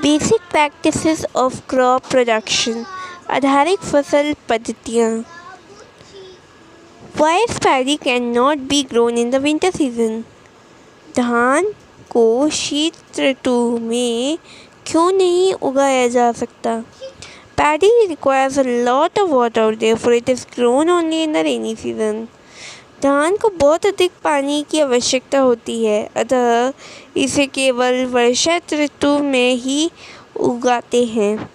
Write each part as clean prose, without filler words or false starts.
Basic practices of crop production, आधारिक फसल पद्धतियाँ। Why paddy cannot be grown in the winter season? धान को शीत ऋतु में क्यों नहीं उगाया जा सकता? Paddy requires a lot of water, therefore it is grown only in the rainy season. धान को बहुत अधिक पानी की आवश्यकता होती है, अतः इसे केवल वर्षा ऋतु में ही उगाते हैं।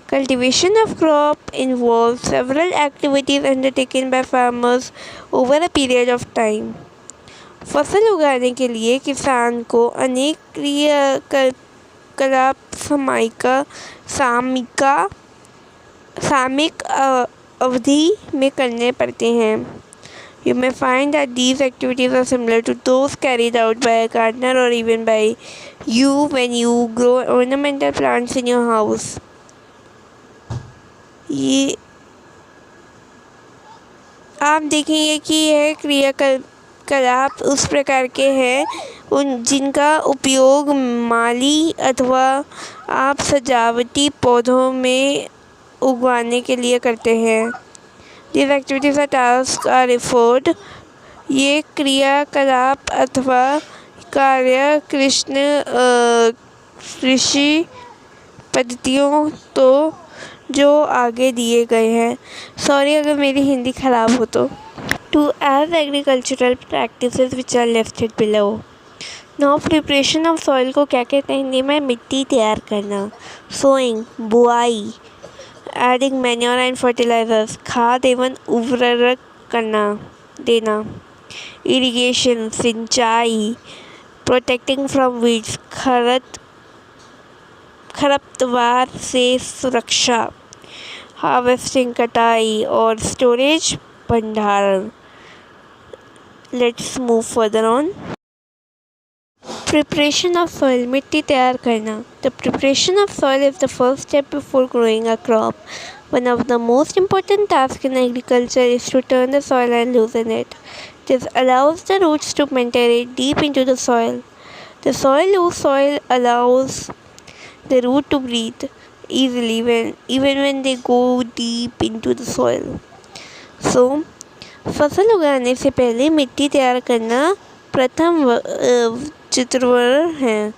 Cultivation of crop involves several activities undertaken by farmers over a period of time. फसल उगाने के लिए किसान को अनेक क्रियाकलाप सामयिक अवधि में करने पड़ते हैं। You may find that these activities are similar to those carried out by a gardener or even by you when you grow ornamental plants in your house. ये आप देखेंगे कि यह क्रियाकलाप उस प्रकार के हैं जिनका उपयोग माली अथवा आप सजावटी पौधों में उगाने के लिए करते हैं। These activities or tasks are referred, ये क्रियाकलाप अथवा कार्य कृषि पद्धतियों तो जो आगे दिए गए हैं। सॉरी अगर मेरी हिंदी ख़राब हो तो। To add agricultural practices which are listed below. Now preparation of soil को क्या कहते हैं? हिंदी में मिट्टी तैयार करना। Sowing बुआई, adding manure and fertilizers खाद एवं उर्वरक देना। Irrigation सिंचाई, protecting from weeds खरपतवार से सुरक्षा। हार्वेस्टिंग कटाई और स्टोरेज भंडारण। Let's move further on. Preparation of soil मिट्टी तैयार करना। The preparation of soil is the first step before growing a crop. One of the most important tasks in agriculture is to turn the soil and loosen it. This allows the roots to penetrate deep into the soil. The loose soil allows the root to breathe easily even when they go deep into the soil. So, फसल उगाने से पहले मिट्टी तैयार करना प्रथम चित्रवर्ण है।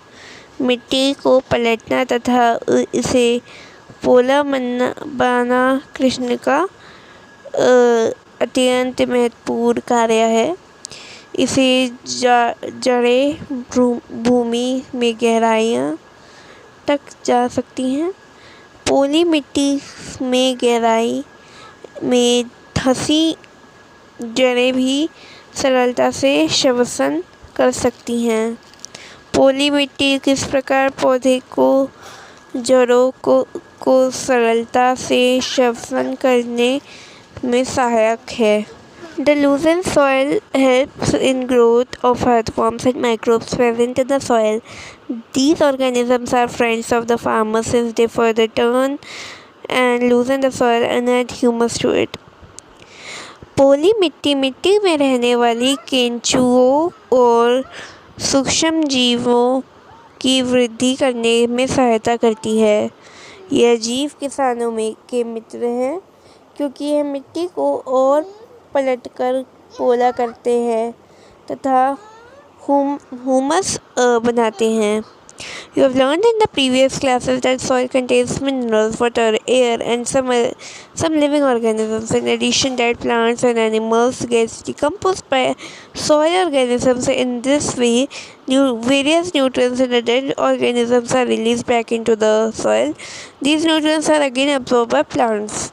मिट्टी को पलटना तथा इसे पोला बनाना कृषि का अत्यंत महत्वपूर्ण कार्य है। इसे जड़ें भूमि में गहराइयाँ तक जा सकती हैं। पोली मिट्टी में गहराई में धंसी जड़ें भी सरलता से श्वसन कर सकती हैं। पोली मिट्टी किस प्रकार पौधे को जड़ों को सरलता से श्वसन करने में सहायक है। The loosened soil helps in growth of earthworms and microbes present in the soil. These organisms are friends of the farmer since they further turn and loosen the soil and add humus to it. पोली मिट्टी में रहने वाली केंचुओं और सूक्ष्म जीवों की वृद्धि करने में सहायता करती है। यह जीव किसानों के मित्र हैं क्योंकि यह मिट्टी को और पलटकर पोला करते हैं तथा हुमस बनाते हैं। You have learned in the previous classes that soil contains minerals, water, air, and some living organisms. In addition, that plants and animals get decomposed by soil organisms. In this way, various nutrients in the dead organisms are released back into the soil. These nutrients are again absorbed by plants.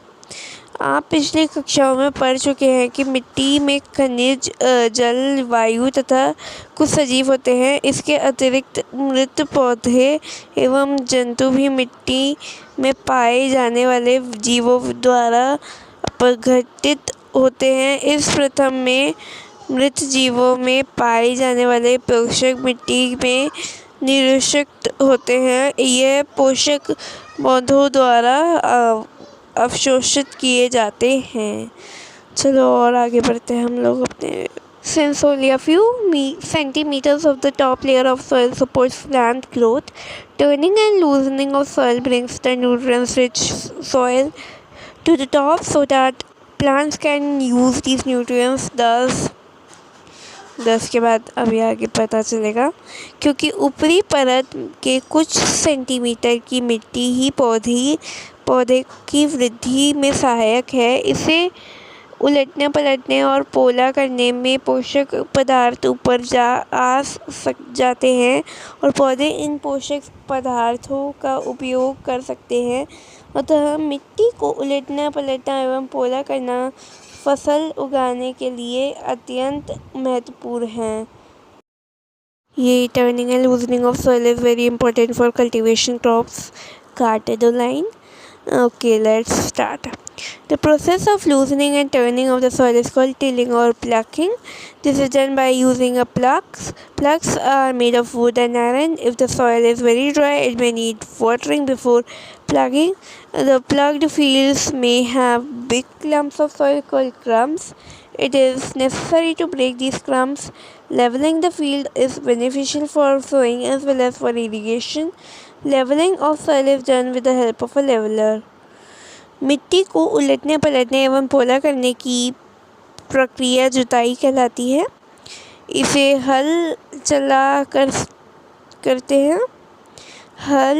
आप पिछली कक्षाओं में पढ़ चुके हैं कि मिट्टी में खनिज, जल, वायु तथा कुछ सजीव होते हैं। इसके अतिरिक्त मृत पौधे एवं जंतु भी मिट्टी में पाए जाने वाले जीवों द्वारा अपघटित होते हैं। इस प्रथम में मृत जीवों में पाए जाने वाले पोषक मिट्टी में निरुष्ट होते हैं। यह पोषक पौधों द्वारा अवशोषित किए जाते हैं। चलो और आगे बढ़ते हैं हम लोग अपने Since only a few centimeters of the top layer of soil supports plant growth, turning and loosening of soil brings the nutrient-rich soil to the top so that plants can use these nutrients. दस के बाद अभी आगे पता चलेगा, क्योंकि ऊपरी परत के कुछ सेंटीमीटर की मिट्टी ही पौधे की वृद्धि में सहायक है। इसे उलटने पलटने और पोला करने में पोषक पदार्थ ऊपर जाते हैं और पौधे इन पोषक पदार्थों का उपयोग कर सकते हैं। अतः मिट्टी को उलटना पलटना एवं पोला करना फसल उगाने के लिए अत्यंत महत्वपूर्ण है। ये turning and loosening of soil is very important for cultivation crops. काट the line. Okay, let's start. The process of loosening and turning of the soil is called tilling or plucking. This is done by using a plucks. Plucks are made of wood and iron. If the soil is very dry, it may need watering before plugging. The plugged fields may have big clumps of soil called crumbs. It is necessary to break these crumbs. Leveling the field is beneficial for sowing as well as for irrigation. Leveling of soil is done with the help of a leveler. मिट्टी को उलटने पलटने एवं पोला करने की प्रक्रिया जुताई कहलाती है। इसे हल चला कर करते हैं। हल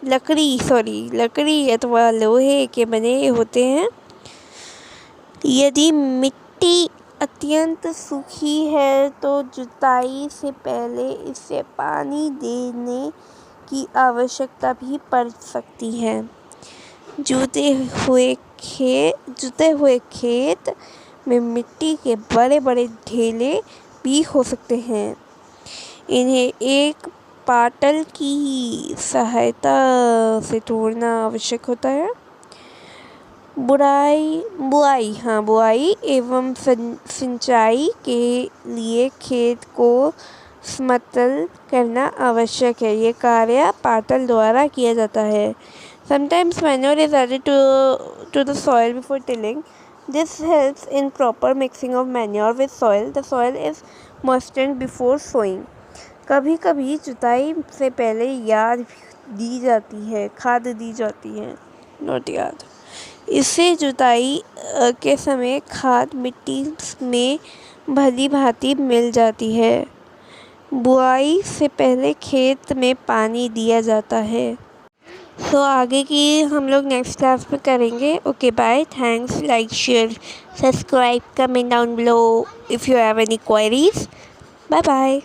लकड़ी अथवा लोहे के बने होते हैं। यदि मिट्टी अत्यंत सूखी है तो जुताई से पहले इसे पानी देने की आवश्यकता भी पड़ सकती है। जुते हुए खेत में मिट्टी के बड़े बड़े ढेले भी हो सकते हैं। इन्हें एक पाटल की सहायता से तोड़ना आवश्यक होता है। बुआई एवं सिंचाई के लिए खेत को समतल करना आवश्यक है। ये कार्य पाटल द्वारा किया जाता है। Sometimes manure is added to the soil before tilling. This helps in proper mixing of manure with soil. The soil is moistened before sowing. कभी कभी जुताई से पहले खाद दी जाती है। नोट याद। इससे जुताई के समय खाद मिट्टी में भली भांति मिल जाती है। बुआई से पहले खेत में पानी दिया जाता है। आगे की हम लोग नेक्स्ट क्लास में करेंगे। Okay bye. Thanks. Like share subscribe comment down below if you have any queries. Bye bye.